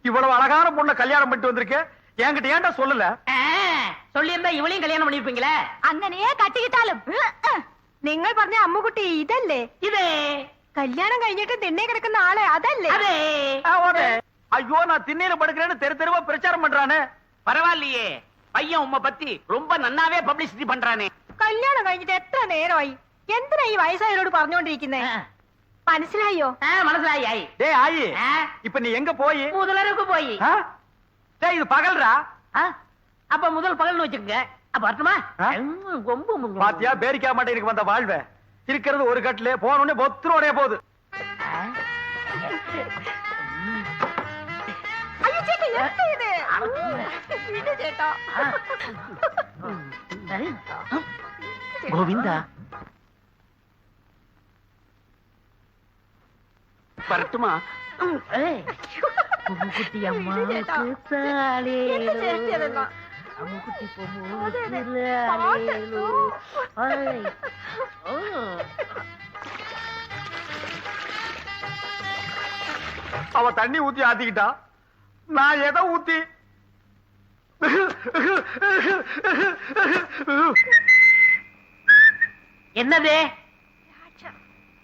இவ்வளவு அழகான பொண்ண கல்யாணம் பண்ணிட்டு வந்திருக்க, என்கிட்ட ஏன்டா சொல்லல? சொல்லியிருந்தா இவளையும் கல்யாணம் பண்ணிருப்பீங்களே. അങ്ങനെയേ കട്ടിക്കിട്ടാലും നിങ്ങൾ പറഞ്ഞ അമ്മുകുട്ടി ഇതല്ലേ? இதே കല്യാണം കഴിഞ്ഞിട്ട് തിണ്ണെ കിടക്കുന്ന ആളെ അതല്ലേ? அதே. ஐயோ, நான் திண்ணையில படுக்கிறேன்னு தெரு தெருவா பிரச்சாரம் பண்றானே. பரவாயில்லையே, பையன் உம்மை பத்தி ரொம்ப நன்னாவே பப்ளிசிட்டி பண்றானே. കല്യാണം കഴിഞ്ഞിട്ട് എത്ര നേരമായി? എന്തിനാ ഈ വയസ്സായവരോട് പറഞ്ഞുകൊണ്ടിരിക്കുന്നേ? മനസ്സിലായോ? மனசிலாயி. டேய் ஆயி, இப்ப நீ எங்க போய்? முதலருக்கு போய். டேய், இது பகல்ரா. அப்ப முதல் பகல்னு வச்சுக்கங்க. அப்ப வரட்டுமா? பாத்தியா, பேரிக்கா மாட்டேனுக்கு வந்த வாழ்வே. இருக்கிறது ஒரு கட்டிலே, போனோடனே பொத்துரோடைய போகுது. ஐயோ சேட்டா, என்ன இது? விடு சேட்டா. கோவிந்தா, வரட்டுமா? குட்டி அம்மா அம்முக்குட்டி அவ தண்ணி ஊத்தி ஆத்திக்கிட்டா, நான் எதை ஊத்தி? என்னது?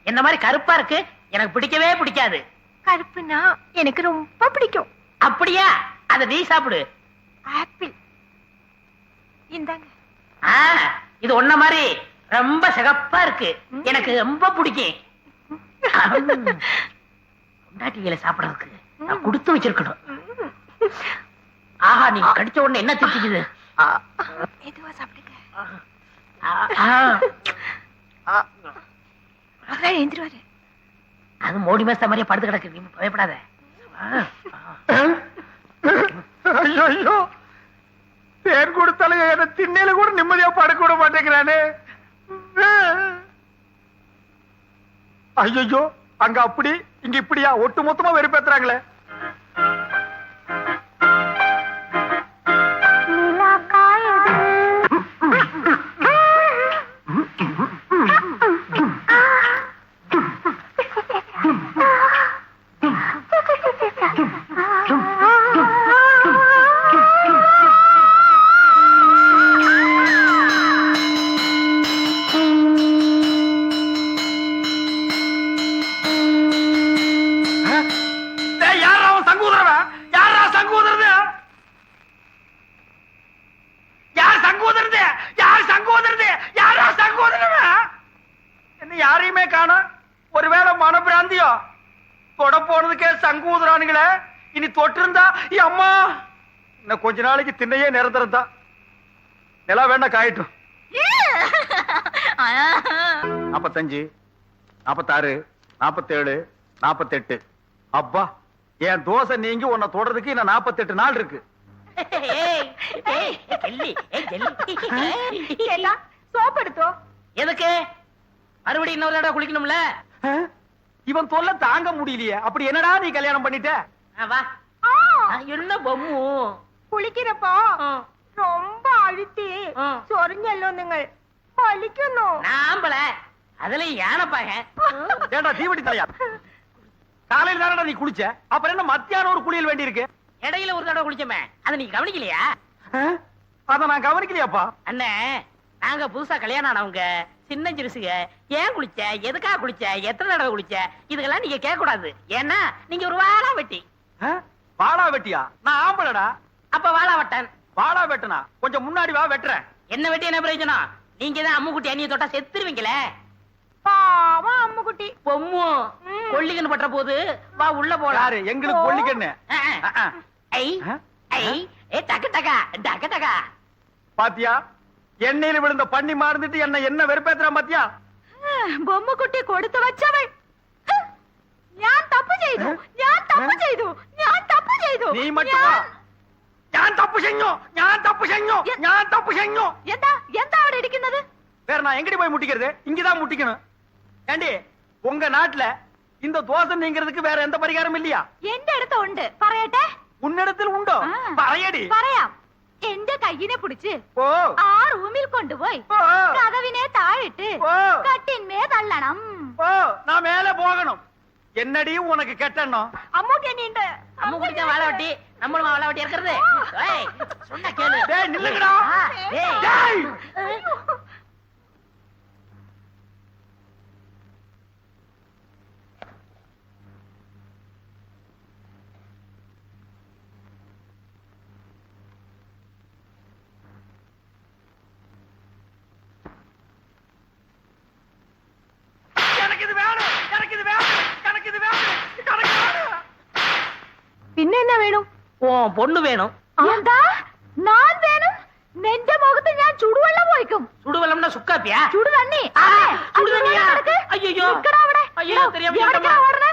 என்ன மாதிரி கருப்பா இருக்கு, எனக்கு பிடிக்கவே பிடிக்காது. கருப்புனா எனக்கு ரொம்ப பிடிக்கும். அப்படியா? அத நீ சாப்பிடு. ஆப்பிள் இந்தாங்க. இது ஒன்ன மாதிரி ரொம்ப சிகப்பா இருக்கு, எனக்கு ரொம்ப பிடிக்கும். பொண்டாட்டிகளை சாப்பிடறதுக்கு நான் கொடுத்து வச்சிருக்கணும். ஆஹா, நீ கடிச்ச உடனே என்ன திட்டிக்குது? மெதுவா சாப்பிடுங்க. எழுந்திருவாரு. அது மோடி மேஸ்தா மாதிரியே படுத்து கிடக்கு, நீ பயப்படாத. ஐயோ ஐயோ, தேன் கொடுத்தாலும் என்ன திண்ணையில கூட நிம்மதியா படுக்க விட மாட்டேங்கிறானே. ஐயோ, அங்க அப்படி இங்க இப்படியா, ஒட்டு மொத்தமா வெறுப்பேத்துறாங்களே. யாரையுமே காண, ஒருவேளை மனப்பிராந்தியோ? தொட போனதுக்கே சங்கூதுறானுங்களே, இனி தொட்டிருந்தா அம்மா இன்னும் கொஞ்ச நாளைக்கு திண்ணையே நிரந்தரம் தான். நிலா வேணா காயட்டும். 45, 46, 47, 48. அப்பா, என் தோசை நீங்கி உன்னை தொடறதுக்கு இன்னும் 48 நாள் இருக்கு. சோப் எடுத்தோ? எதுக்கு? மறுபடியும் இன்னொரு தடவை குளிக்கணும்ல. இவன் தொல்லை தாங்க முடியலையே. அப்படி என்னடா நீ கல்யாணம் பண்ணிட்ட? வா. என்ன பொம்மு? കുളിക്കുന്നപ്പോ ரொம்ப அழுத்தி சொரிഞ്ഞല്ലോ നിങ്ങൾ. വലിക്കുന്നു. நாம்பள அதுல யானைப்பாக. ஏண்டா தீவட்டி தலையா, காலையில தானடா நீ குளிச்ச, அப்புறம் என்ன மத்தியானம் ஒரு குளியல் வேண்டி இருக்கு? இடையில ஒரு தடவை குளிச்சமே, அதை நீ கவனிக்கலையா? அத நான் கவனிக்கலையாப்பா. அண்ணே, நாங்க புதுசா கல்யாணம் ஆனவங்க, சின்ன சிறுசுக. ஏன் குளிச்ச, எதுக்காக குளிச்ச, எத்தனை தடவை குளிச்ச, இதுக்கெல்லாம் நீங்க கேட்க கூடாது. ஏன்னா நீங்க ஒரு வாழா வெட்டி. வாழா வெட்டியா? நான் ஆம்பளடா. அப்ப வாழா வெட்டன். வாழா வெட்டனா? கொஞ்சம் முன்னாடி வா, வெட்டுறேன். என்ன வெட்டி என்ன பிரயோஜனம்? நீங்க தான் அம்முக்குட்டி அண்ணிய தொட்டா செத்துருவீங்களே. பாவம் அம்முக்குட்டி. பொம்மு கொல்லிக்கன்னு பற்ற போது வா உள்ள போலாம். எங்களுக்கு கொல்லிக்கன்னு? பாத்தியா, எண்ணெயில விழுந்த பண்ணி மாறுந்துட்டு என்ன வெறுப்பேத்துறான் பாத்தியா? பொம்முக்குட்டி கொடுத்து வச்சவள். ഞാൻ തപ്പ് ചെയ്തു, ഞാൻ തപ്പ് ചെയ്തു, ഞാൻ തപ്പ് ചെയ്തു. നീ மட்டுமா? ഞാൻ തപ്പ് ചെയ്ഞ്ഞു, ഞാൻ തപ്പ് ചെയ്ഞ്ഞു, ഞാൻ തപ്പ് ചെയ്ഞ്ഞു. എന്താ എന്താ അവിടെ ഇരിക്കുന്നത്? வேற நான் எங்கடி போய் முட்டிக்கிறது? இங்கதான் முட்டிக்கணும். ஏண்டி, உங்க நாட்டுல இந்த தோசை நீங்கிறதுக்கு வேற எந்த பரிகாரம் இல்லையா? എന്റെ അടുത്ത് ഉണ്ട്, പറയട്ടെ? உன்னிடத்தில் உண்டோ? പറയடி. പറയാം. എന്റെ കയ്യിനെ പിടിച്ച് ആ റൂമിൽ കൊണ്ടുപോയി കതവിനെ താഴിട്ട് കട്ടിന്മേ തള്ളണം. நான் மேல போகணும். என்னடி உனக்கு கெட்டணும்? അമ്മൂട്ടി എണ്ണിണ്ട്. அம்மு குடிச்சா வாழை வெட்டி நம்மளும் வாழை வெட்டி இருக்கிறது. ஏய், சொன்னா கேளு. டேய் நில்லுங்கடா. ஏய். டேய். പിന്നെ എന്നാ വേണം? உன் பொண்ணு வேணும். എന്താ ഞാൻ വേണം? നിന്റെ മുഖത്ത് ഞാൻ ചുടുവെള്ളം ഒഴിക്കും. சுடுவெள்ளம்னா சுக்காப்பியா? ചുടു തണ്ണി. சுடு தண்ணியா? ஐயோ. ஐயோ, தெரியாம சொல்லிட்டேம்மா.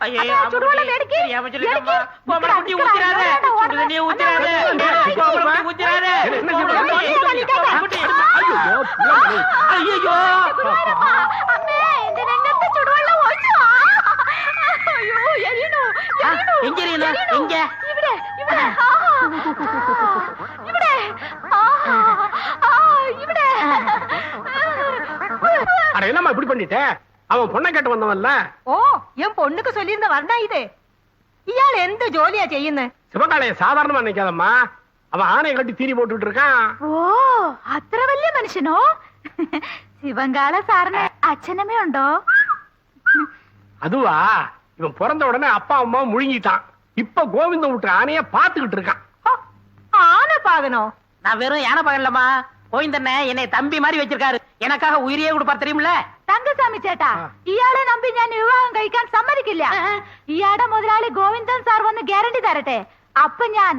ஐயோ, ചുടുവെള്ളം എടുക്ക്. தெரியாம சொல்லிட்டேம்மா. கோமல குட்டி ஊத்திராத. சுடு தண்ணியை ஊத்திராத. கோமல குட்டி ஊத்திராத. ஐயோ. അമ്മേ എന്റെ രംഗത്ത് ചുടുവെള്ളം ഒഴിച്ചു. അയ്യോ എരിയുന്നു. எங்க எரியணும்? எங்க? ഇവിടെ ഇവിടെ ഇവിടെ ഇവിടെ. அட என்னம்மா இப்படி பண்ணிட்ட? அவன் பொண்ணை கேட்டு வந்தவன்ல. ഓ ഞാൻ പൊണ്ണുക്ക് ചൊല്ലിയിരുന്ന പറഞ്ഞ ഇത്. ഇയാൾ എന്ത് ജോലിയാ ചെയ്യുന്നത്? சிவகாலைய சாதாரணமா நினைக்காதம்மா. அவன் ஆணையை கட்டி தீனி போட்டுட்டு இருக்கான். ഓ അത്ര വലിയ മനുഷ്യനോ? ശിവങ്കാള സാറിന് അച്ഛനമ്മ ഉണ്ടോ? அதுவா, இவன் பிறந்த உடனே அப்பா அம்மா முழுங்கிட்டான். இப்ப கோவிந்தம் விட்டு ஆணைய பாத்துக்கிட்டு இருக்கான். ஆன பாகனோ? நான் வெறும் யானை பாக்கலம்மா. கோவிந்தண்ண என்னை தம்பி மாதிரி வச்சிருக்காரு. எனக்காக உயிரியே கொடுப்பார் தெரியுமில்ல? തങ്കസ്വാമി ചേട്ടാ, ഇയാളെ നമ്പി ഞാൻ വിവാഹം കഴിക്കാൻ സമ്മതിക്കില്ല. ഇയാളുടെ മുതലാളി ഗോവിന്ദൻ സാർ വന്ന് ഗ്യാരണ്ടി തരട്ടെ. അപ്പൊ ഞാൻ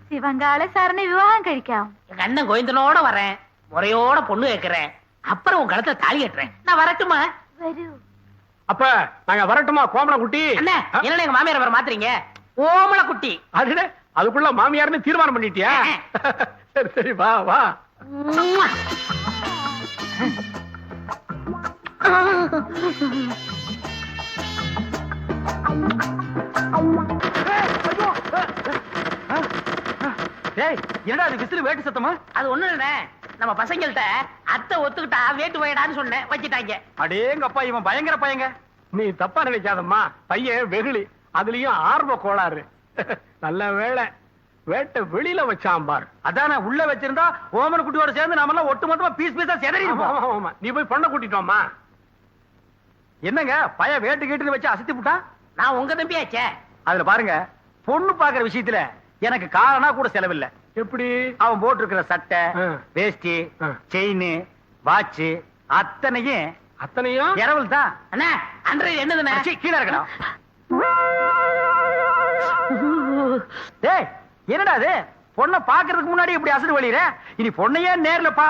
ശിവങ്കാള സാറിനെ വിവാഹം കഴിക്കാം. எங்க அண்ணன் கோவிந்தனோட வரேன். முறையோட பொண்ணு கேட்கிறேன். அப்புறம் உன் கழுத்துல தாலி கட்டுறேன். நான் வரட்டுமா? വരൂ. அப்ப நாங்க வரட்டுமா கோமல குட்டி? அண்ணே, என்ன எங்க மாமியார் வர மாத்துறீங்க? ஓமல குட்டி. அதுல அதுக்குள்ள மாமியார்னு தீர்மானம் பண்ணிட்டியா? சரி சரி வா வா. டேய் என்னடா அது விசில் வேட்டு சத்தமா? அது ஒண்ணு இல்ல, நம்ம பசங்கள்ட்ட அத்தை ஒத்துக்கிட்டா வேட்டு வைடான்னு சொன்னேன், வச்சிட்டாங்க. அடேங்கப்பா இவன் பயங்கர பையங்க. நீ தப்பா நினைக்காதம்மா. பையன் வெகுளி, அதுலயும் ஆர்வ கோளாறு. நல்ல வேளை வேட்டை வெளியில வச்சான் பார். அதானே உள்ள வச்சிருந்தா ஓமன குட்டியோட சேர்ந்து நாம எல்லாம் ஒட்டு மொத்தமா பீஸ் பீஸா செதறிடுவோம். நீ போய் பொண்ணை கூட்டிட்டோமா? என்னங்க பைய வேட்டு கேட்டு வச்சு அசத்தி புட்டான். நான் உங்க தம்பியாச்சே. அதுல பாருங்க, பொண்ணு பாக்குற விஷயத்துல எனக்கு காரணா கூட செலவில்லை. எப்படி? அவன் போட்டிருக்கிற சட்டை, ஆ. வேஷ்டி, ஆ. செயின், வாட்ச் அத்தனையும் அத்தனையும் இரவல் தான். அண்ணா, அன்றைய என்னதுண்ணே? சீ, கீழே இருக்கணும். டேய் என்னடா அது? பொண்ணை பாக்குறதுக்கு முன்னாடி இப்படி அசடு வழியிற. இனி பொண்ணையே நேர்ல பா.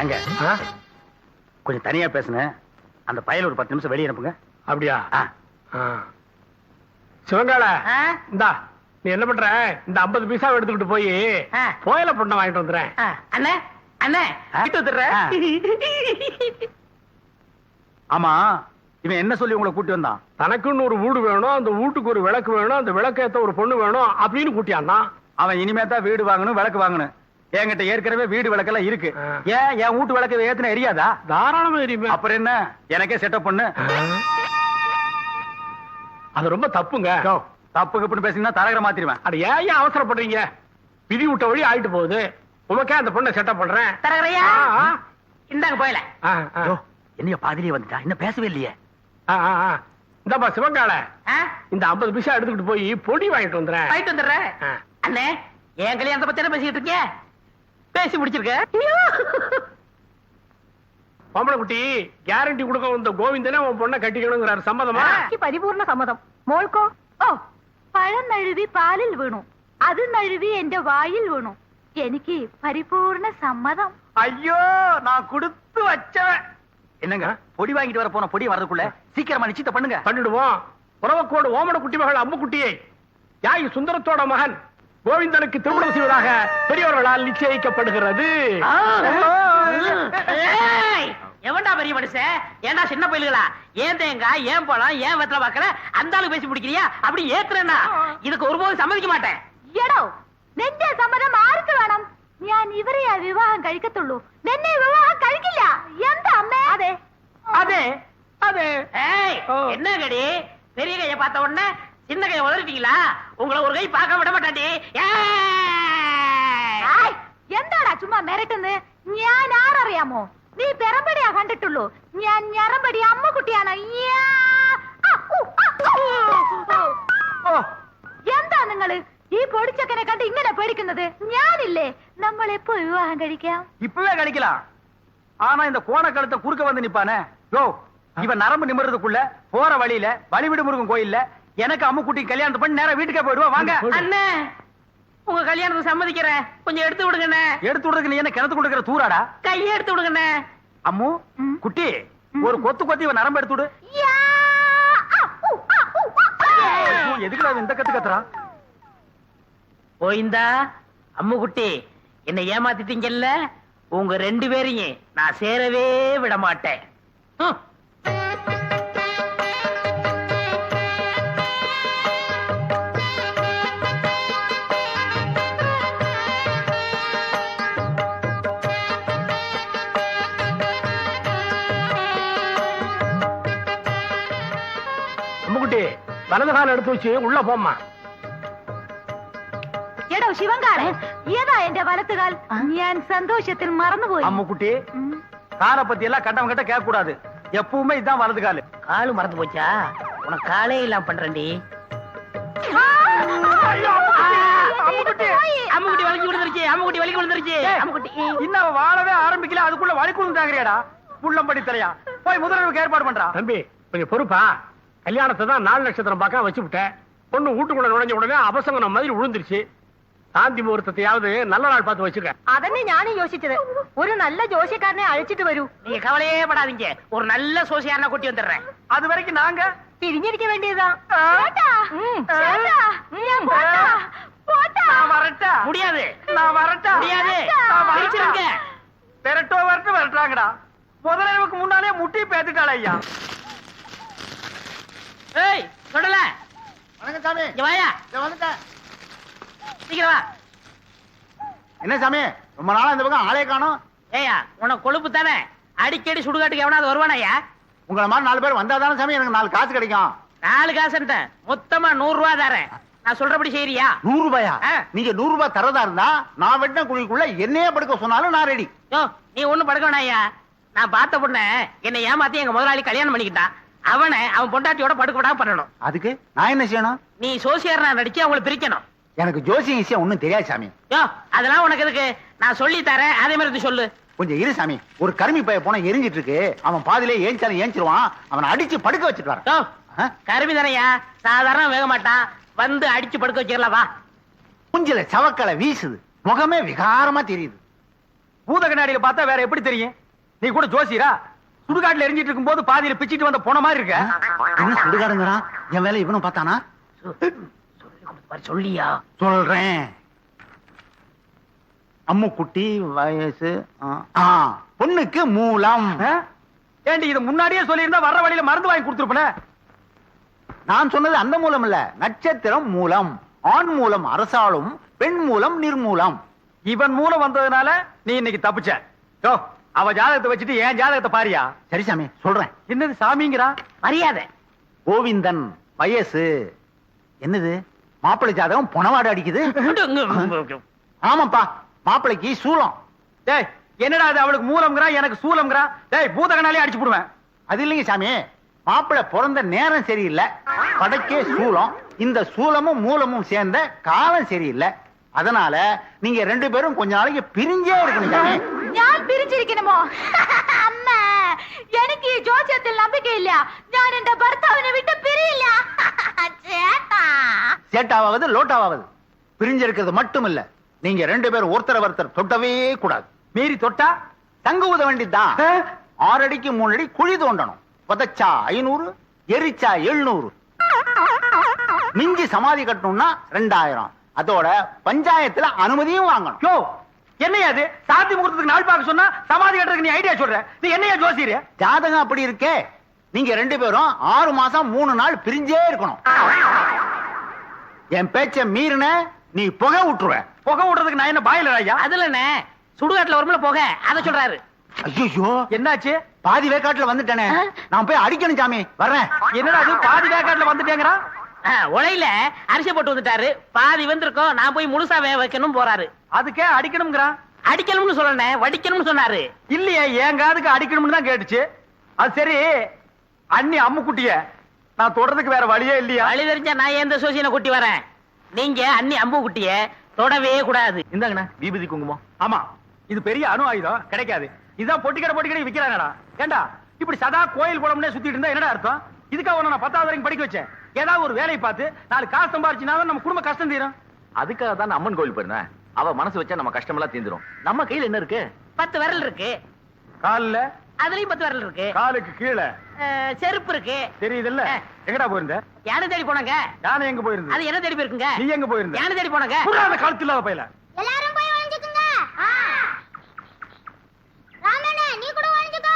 ஏங்க ஆ? கொஞ்சம் தனியா பேசுனேன். அந்த பையல ஒரு 10 நிமிஷம் வெளியே அனுப்புங்க. அப்படியா? ஆ. ஆ. சிவங்கால, ஆ? இந்தா நீ என்ன பண்ற? இந்த 50 பைசா எடுத்துக்கிட்டு போய் ஆ. கோயில பொண்ணை வாங்கிட்டு வந்துடுறேன். ஆ, அண்ணே அண்ணே வீட்டு வந்துடுறேன். ஆமா, இவன் என்ன சொல்லி உங்களை கூட்டி வந்தான்? தனக்குன்னு ஒரு வீடு வேணும், அந்த வீட்டுக்கு ஒரு விளக்கு வேணும், அந்த விளக்கேத்த ஒரு பொண்ணு வேணும் அப்படின்னு கூட்டியான்னா. அவன் இனிமே தான் வீடு வாங்கணும், விளக்கு வாங்கணும். என்கிட்ட ஏற்கனவே வீடு விளக்கெல்லாம் இருக்கு. ஆ. ஏன் என் வீட்டு விளக்கு ஏத்துன எரியாதா? தாராளமா தெரியுமே. அப்புறம் என்ன, எனக்கே செட்டப் பண்ணு. அது ரொம்ப தப்புங்க. தப்பு கப்புன்னு பேசினா தரகரை மாத்திருவேன். அட ஏன் அவசரப்படுறீங்க? விதி விட்ட வழி ஆயிட்டு போகுது. உமக்கே அந்த பொண்ணை செட்டப் பண்றேன். தரகரையா? ஆ, ஆ. இந்தாங்க போயல. ஆ, ஆ. என்னைய பாதிரியே வந்துட்டா, இன்னும் பேசவே இல்லையே. ஆ, ஆ, ஆ. இந்தாப்பா சிவங்கால, ஆ? இந்த 50 பைசா எடுத்துக்கிட்டு போய் பொடி வாங்கிட்டு வந்துடுறேன். போயிட்டு வந்துடுறேன். ஆ. அண்ணே, என் கல்யாணத்தை பத்தி என்ன பேசிட்டு இருக்கீங்க? பேசி முடிச்சிருக்க. பொம்பளை குட்டி கேரண்டி கொடுக்க வந்த கோவிந்தனே உன் பொண்ணை கட்டிக்கணுங்கிறாரு. சம்மதமா? പരിപൂർണ സമ്മതം. മോൾക്കോ? ഓ പഴം നഴുവി പാലിൽ വീണു, അത് നഴുവി എന്റെ വായിൽ വീണു. എനിക്ക് പരിപൂർണ സമ്മതം. ஐயோ, நான் கொடுத்து வச்சவன். என்னங்க பொடி வாங்கிட்டு வர போன பொடி வரதுக்குள்ள சீக்கிரமா நிச்சயத்தை பண்ணுங்க. பண்ணிடுவோம். உறவக்கோடு ஓமன குட்டி மகள் அம்மு குட்டியை யாய் சுந்தரத்தோட மகன் கோவிந்தனுக்கு திருமணம் செய்வதாக பெரியவர்களால் நிச்சயிக்கப்படுகிறது. எவன்டா பெரிய மனுஷன்? ஏன்டா சின்ன பயில்களா? ஏன் தேங்காய், ஏன் பழம், ஏன் வெத்தலை பாக்கற அந்த ஆளு பேசி பிடிக்கிறியா? அப்படி ஏத்துறேன்னா இதுக்கு ஒருபோதும் சம்மதிக்க மாட்டேன். എടോ നിന്റെ സമ്മതം ആർക്ക് വേണം? ഞാൻ ഇവരെയാ വിവാഹം കഴിക്കത്തുള്ളൂ. നിന്നെ വിവാഹം കഴിക്കില്ല. എന്താ അമ്മേ? അതെ அதே அதே. ஏய், என்ன கடி? பெரிய கைய பார்த்த உடனே சின்ன கைய உதறிட்டீங்களா? உங்களை ஒரு கை பார்க்க விட மாட்டாண்டி. ആയ്, എന്താടാ ചുമ്മാ മിരട്ടുന്ന്? ഞാൻ ആരറിയാമോ? നീ പെറമ്പടിയാ കണ്ടിട്ടുള്ളൂ. ഞാൻ ഞറമ്പടി അമ്മക്കുട്ടിയാണ്. എന്താ നിങ്ങള് ഈ പൊടിച്ചക്കനെ കണ്ട് ഇങ്ങനെ പേടിക്കുന്നത്? ഞാനില്ലേ, നമ്മൾ എപ്പോ വിവാഹം കഴിക്കാം? இப்பவே கழிக்கலாம். ஆனா இந்த கோண கழுத்தை குறுக்க வந்து நிப்பானே, யோ இவன் நரம்பு நிமிர்றதுக்குள்ள போற வழியில வழிவிடு முருகன் கோயில்ல எனக்கு அம்முக்குட்டி கல்யாணத்தை பண்ணி நேரா வீட்டுக்கே போயிடுவா. வாங்க அண்ணே, உங்க கல்யாணத்துக்கு சம்மதிக்கிறேன். கொஞ்சம் எடுத்து விடுங்கண்ணே. எடுத்து விடுறதுக்கு நீ என்ன கிணத்து கொடுக்கிற தூராடா? கையை எடுத்து விடுங்கண்ணே. அம்மு குட்டி ஒரு கொத்து கொத்தி இவன் நரம்பு எடுத்து விடு. யா! எதுக்குடா இந்த கத்து கத்துறான்? போயிந்தா அம்முக்குட்டி, என்னை ஏமாத்திட்டீங்கல்ல, உங்க 2 பேரையும் நான் சேரவே விட மாட்டேன். அம்முக்குட்டி வலது கால எடுத்து வச்சு உள்ள போம்மா. എടോ ശിവങ്കാരൻ, ഏതാ എന്റെ വലത്തുകാൽ? ഞാൻ സന്തോഷത്തിൽ മറന്നുപോയി. அம்முக்குட்டி காலை பத்தி எல்லாம் கட்டவன் கிட்ட கேட்க கூடாது. எப்பவுமே இதான் வலது காலு. காலு மறந்து போச்சா? உனக்கு காலே இல்லாம பண்றேன்டி. அம்முக்குட்டி வலிக்கு விழுந்துருச்சு. அம்முக்குட்டி வலிக்கு விழுந்துருச்சு. அம்முக்குட்டி இன்னும் அவன் வாழவே ஆரம்பிக்கல, அதுக்குள்ள வலிக்கு விழுந்தாங்கறியாடா? புள்ளம்படி தலையா, போய் முதல்வருக்கு ஏற்பாடு பண்றா. தம்பி கொஞ்சம் பொறுப்பா. கல்யாணத்தை தான் 4 நட்சத்திரம் பார்க்க வச்சு விட்டேன். பொண்ணு வீட்டுக்குள்ள நுழைஞ்ச உடனே அபசங்கனம் மாதிரி விழுந்துருச்சு. சாந்தி முகூர்த்தத்தையாவது நல்ல நாள் பார்த்து வச்சுக்க. അതന്നെ ഞാനും യോசிச்சது. ഒരു നല്ല ജോഷിക്കാരനെ അழைച്ചിട്ട് വരൂ. நீங்க கவலையே படாதீங்க, ஒரு நல்ல சோசியாரனா கூட்டி வந்துடுறேன். அது வரைக்கும் நாங்க പിരിഞ്ഞിരിക്ക വേണ്ടിയതാ. ചേട്ടാ, ചേട്ടാ, ഞാൻ പോട്ടാ, പോട്ടാ. நான் வரட்டா? முடியாது, நான் வரட்டா? முடியாது. நான் பிரிச்சிருங்க. வரட்டோ வரட்டு வரட்டாங்கடா. முதல்வருக்கு முன்னாலே முட்டி பேத்துட்டாள ஐயா. ஏய் தொடல. வணக்கம் சாமி. இங்க வாயா. வந்துட்டேன். சீக்கிரம் வா. என்ன சாமி, ரொம்ப நாளா இந்த பக்கம் ஆளே காணோம். ஏயா, உனக்கு கொழுப்பு தானே? அடிக்கடி சுடுகாட்டுக்கு எவனாவது வருவானாயா? உங்களை மாதிரி 4 பேர் வந்தாதானே சாமி எனக்கு 4 காசு கிடைக்கும். 4 காசுன்ட்ட மொத்தமா 100 ரூபாய் தரேன். நான் சொல்றபடி செய்யறியா? 100 ரூபாயா? ஆ. நீங்க 100 ரூபாய் தரதா இருந்தா நான் வெட்டின குழிக்குள்ள என்னையே படுக்க சொன்னாலும் நான் ரெடி. யோ, நீ ஒண்ணும் படுக்க வேணாயா. நான் பார்த்த பொண்ண என்னை ஏமாத்தி எங்க முதலாளி கல்யாணம் பண்ணிக்கிட்டான். அவனை அவன் பொண்டாட்டியோட படுக்க விடாம பண்ணணும். அதுக்கு நான் என்ன செய்யணும்? நீ சோசியர்னா நடிச்சு அவங்களை பிரிக்கணும். எனக்கு ஜோசியம் விஷயம் ஒண்ணும் தெரியாது சாமி. யோ, அதெல்லாம் உனக்கு எதுக்கு? நான் சொல்லி தரேன், அதே மாதிரி சொல்லு. கொஞ்சம் இரு சாமி. ஒரு கருமி பைய போன எரிஞ்சிட்டு இருக்கு. அவன் பாதியிலே ஏஞ்சாலும் ஏஞ்சிருவான். அவனை அடிச்சு படுக்க வச்சுட்டு வரேன். யோ, ஆ? கருமி தானையா, சாதாரண வேக மாட்டான். வந்து அடிச்சு படுக்க வச்சிடலாம் வா. மூஞ்சில சவக்கலை வீசுது, முகமே விகாரமா தெரியுது. பூத கண்ணாடியில பார்த்தா வேற எப்படி தெரியும்? நீ கூட ஜோசியரா? சுடுகாட்டுல எரிஞ்சிட்டு இருக்கும் போது பாதியில பிச்சிட்டு வந்த போன மாதிரி இருக்க. என்ன சுடுகாடுங்கிறான்? என் வேலை இவனும் பார்த்தானா? சொல்லியா? சொல்றேன். அம்முக்குட்டி வயசு பொண்ணுக்கு மூலம். ஏண்டி இது முன்னாடியே சொல்லியிருந்தா வர்ற வழியில மருந்து வாங்கி கொடுத்துருப்பேன். நான் சொன்னது அந்த மூலம் இல்ல, நட்சத்திரம் மூலம். ஆண் மூலம் அரசாளும், பெண் மூலம் நிர்மூலம். இவன் மூலம் வந்ததுனால நீ இன்னைக்கு தப்பிச்ச. யோ, அவ ஜாதகத்தை வச்சுட்டு என் ஜாதகத்தை பாரியா? சரி சாமி, சொல்றேன். என்னது சாமிங்கிறா? மரியாதை. கோவிந்தன் வயசு என்னது? மாப்பிள்ளை ஜாதகம் பொணவாடு அடிக்குது. ஆமாப்பா, மாப்பிள்ளைக்கு சூலம். டேய், என்னடா அது? அவளுக்கு மூலம்ங்கறா, எனக்கு சூலம்ங்கறா. டேய், பூதகனாலே அடிச்சு போடுவேன். அது இல்லைங்க சாமி, மாப்பிள்ளை பிறந்த நேரம் சரியில்லை, படைக்கே சூலம். இந்த சூலமும் மூலமும் சேர்ந்த காலம் சரியில்லை. அதனால நீங்க 2 பேரும் கொஞ்ச நாளைக்கு பிரிஞ்சே இருக்கணும் சாமி. ഞാൻ പിരിച്ചിരിക്കണമോ? അമ്മ, എനിക്ക് ഈ ജോസ്യത്തിൽ നம்பிക്കയില്ല. ഞാൻ എന്റെ ഭർത്താവിനെ വിട്ട് പിരിയില്ല. ചേട്ടാ, சேட்டாவது லோட்டாவது பிரிஞ்சிருக்கிறது மட்டும் இல்ல, நீங்க 2 பேரும் ஒருத்தர் தொட்டவே கூடாது. மீறி தொட்டா தங்க ஊத வேண்டியதுதான். 6 அடிக்கு 3 அடி குழி தோண்டணும். புதைச்சா 500, எரிச்சா 700. மிஞ்சி சமாதி கட்டணும்னா 2000. அதோட பஞ்சாயத்துல அனுமதியும் வாங்கணும். யோ என்னையா அது சாந்தி முகூர்த்தத்துக்கு நாள் பார்க்க சொன்னா சமாதி கட்டுறதுக்கு நீ ஐடியா சொல்ற நீ என்னையா ஜோசியர்? ஜாதகம் அப்படி இருக்கே. நீங்க 2 பேரும் 6 மாசம் 3 நாள் பிரிஞ்சே இருக்கணும். என் பேச்ச மீறின நீ புகை விட்டுருவ. புகை விடுறதுக்கு நான் என்ன பாயிலர் ஐயா? அதுல என்ன சுடுகாட்டுல வரும்ல போக அத சொல்றாரு. ஐயோ என்னாச்சு? பாதி வேக்காட்டுல வந்துட்டேனே, நான் போய் அடிக்கணும் சாமி, வர்றேன். என்னடா அது பாதி வேக்காட்டுல வந்துட்டேங்கறா? உலையில அரிசி போட்டு வந்துட்டாரு, பாதி வந்திருக்கோம், நான் போய் முழுசா வேக வைக்கணும் போறாரு. அதுக்கே அடிக்கணும்ங்கறான். அடிக்கணும்னு சொல்லனே, வடிக்கணும்னு சொன்னாரு. இல்லையே என் காதுக்கு அடிக்கணும்னு தான் கேட்டுச்சு. அது சரி, அண்ணி அம்முக்குட்டிய நான் தொடறதுக்கு வேற வழியே இல்லையா? வழி தெரிஞ்சா நான் எந்த சோசியனை கூட்டி வரேன். நீங்க அண்ணி அம்பு குட்டிய தொடவே கூடாது. இந்தாங்கண்ணா விபூதி குங்குமம். ஆமா, இது பெரிய அணு ஆயுதம், கிடைக்காது. இதான் பொட்டிக்கடை விக்கிறானடா. ஏண்டா இப்படி சதா கோயில் குளம்னே சுத்திட்டு இருந்தா என்னடா அர்த்தம்? இதுக்காக உன்னை நான் 10வது வரைக்கும் படிக்க வச்சேன். ஏதாவது ஒரு வேலையை பார்த்து 4 காசு சம்பாரிச்சுனா நம்ம குடும்ப கஷ்டம் தீரும். அதுக்காக தான் அம்மன் கோயில் போயிருந்தேன். அவ மனசு வச்சா நம்ம கஷ்டமெல்லாம் தீந்துரும். நம்ம கையில என்ன இருக்கு? 10 விரல் இருக்கு. கால்ல அதுலயும் 10 விரல் இருக்கு. காலுக்கு கீழே செருப்பு இருக்கு. தெரியுதுல்ல? எங்கடா போயிருந்த? யானை தேடி போனாங்க. யானை எங்க போயிருந்த? அது என்ன தேடி போயிருக்குங்க? நீ எங்க போயிருந்த? யானை தேடி போனாங்க. அந்த காலத்து இல்லாத பையல. எல்லாரும் போய் ஒளிஞ்சுக்குங்க. ராமனே நீ கூட ஒளிஞ்சுக்கோ.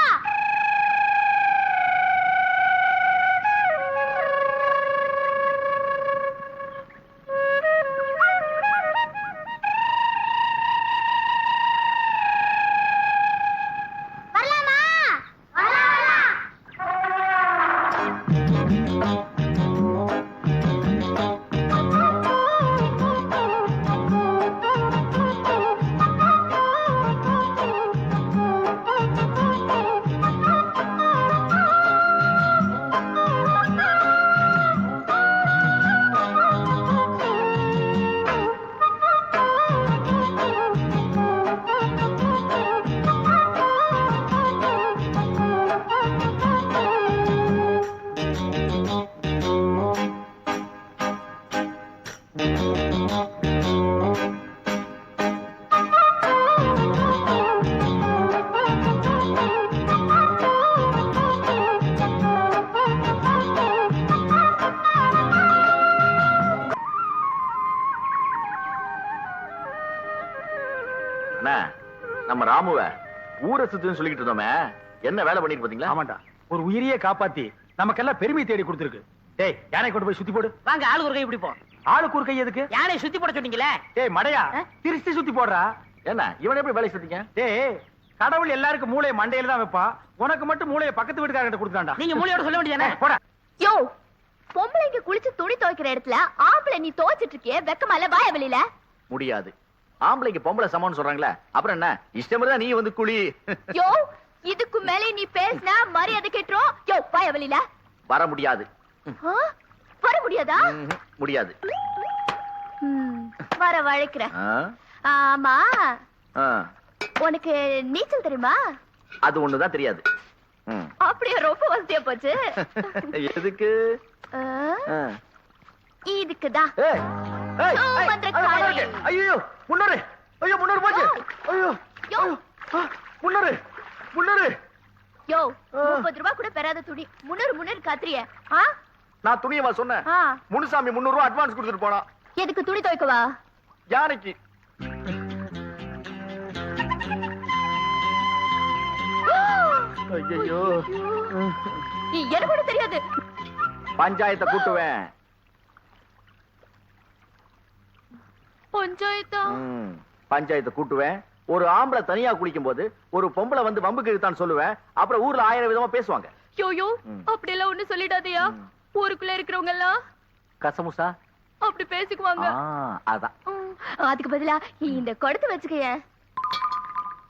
வரலாமா? வரலாம். அண்ணா, நம்ம ராமுவ ஊரை சுத்துன்னு சொல்லிட்டு இருந்தோமே, என்ன வேலை பண்ணிட்டு பாத்தீங்களா? ஆமாண்டா, ஒரு உயிரியே காப்பாத்தி நமக்கெல்லாம் பெருமை தேடி கொடுத்திருக்கு. டேய் யானை கொண்டு போய் சுத்தி போடு. வாங்க ஆளுக்கு ஒரு கை இப்படி போ. ஆளுக்கு ஒரு கை எதுக்கு? யானை சுத்தி போட சொன்னீங்களே. டேய் மடையா, திருச்சி சுத்தி போடுறா. என்ன இவன் எப்படி வேலை சுத்தீங்க? டேய் கடவுள் எல்லாருக்கும் மூளையை மண்டையில தான் வைப்பா, உனக்கு மட்டும் மூளையை பக்கத்து வீட்டுக்காரங்கிட்ட கொடுத்தாண்டா. நீங்க மூளையோட சொல்ல வேண்டியதானே? போடா. யோ பொம்பளைங்க குளிச்சு துணி துவைக்கிற இடத்துல ஆம்பளை நீ துவைச்சிட்டு இருக்கியே, வெக்கமால வாய வெளியில. முடியாது. ஆம்பளைக்கு பொம்பளை சமம்னு சொல்றாங்களே, அப்புறம் என்ன இஷ்டம் நீ வந்து குளி. யோ இதுக்கு மேலே நீ பேசினா மரியாதை கேட்டுரும். யோ வாய வெளியில. வர முடியாது. வர முடியாதா? முடியாது. வர வழைக்கிறேன். ஆமா, உனக்கு நீச்சல் தெரியுமா? அது ஒண்ணுதான் தெரியாது. அப்படியே ரொம்ப வசதியா போச்சு. எதுக்கு? இதுக்குதான். ஐயோ முன்னோரு, ஐயோ முன்னோரு போச்சு. ஐயோ முன்னோரு முன்னோரு. யோ 30 ரூபாய் கூட பெறாத துணி முன்னூறு காத்திரிய. நான் துணியவா சொன்னேன்? முனுசாமி 300 ரூபாய் அட்வான்ஸ் கொடுத்துட்டு போனா. எதுக்கு துணி துவைக்கவா? யானைக்கு. ஐயோ எனக்கு கூட தெரியாது. பஞ்சாயத்தை கூட்டுவேன். பஞ்சாயத்தை கூட்டுவேன். ஒரு ஆம்பளை தனியா குளிக்கும் போது ஒரு பொம்பளை வந்து வம்புக்கு இழுத்தான்னு சொல்லுவேன். அப்புறம் ஊர்ல 1000 விதமா பேசுவாங்க. யோயோ அப்படி எல்லாம் ஒண்ணு சொல்லிடாதயா. ஊருக்குள்ள இருக்கிறவங்க எல்லாம் கசமுசா அப்படி பேசிக்குவாங்க. அதான். அதுக்கு பதிலா இந்த கொடுத்து வச்சுக்கய.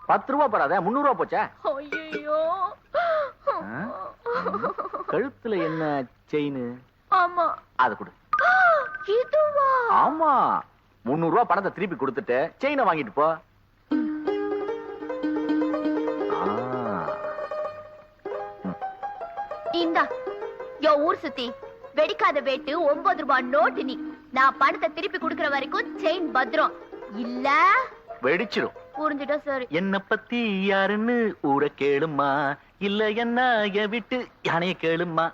10 ரூபாய் போறாத, 300 ரூபாய் போச்சே. ஐயோ கழுத்துல என்ன செயின்? ஆமா. அது கொடு. இதுவா? ஆமா, 300 ரூபாய் பணத்தை திருப்பி கொடுத்துட்டு செயினை வாங்கிட்டு போ. இந்தா யோ ஊர் சுத்தி வெடிக்காத வேட்டு 9 ரூபாய் நோட்டு. நீ நான் பணத்தை திருப்பி கொடுக்கிற வரைக்கும் செயின் பத்திரம் இல்ல வெடிச்சிரும். புரிஞ்சுட்டா சரி. என்ன பத்தி யாருன்னு ஊரை கேளுமா, இல்ல என்ன விட்டு யானைய கேளுமா.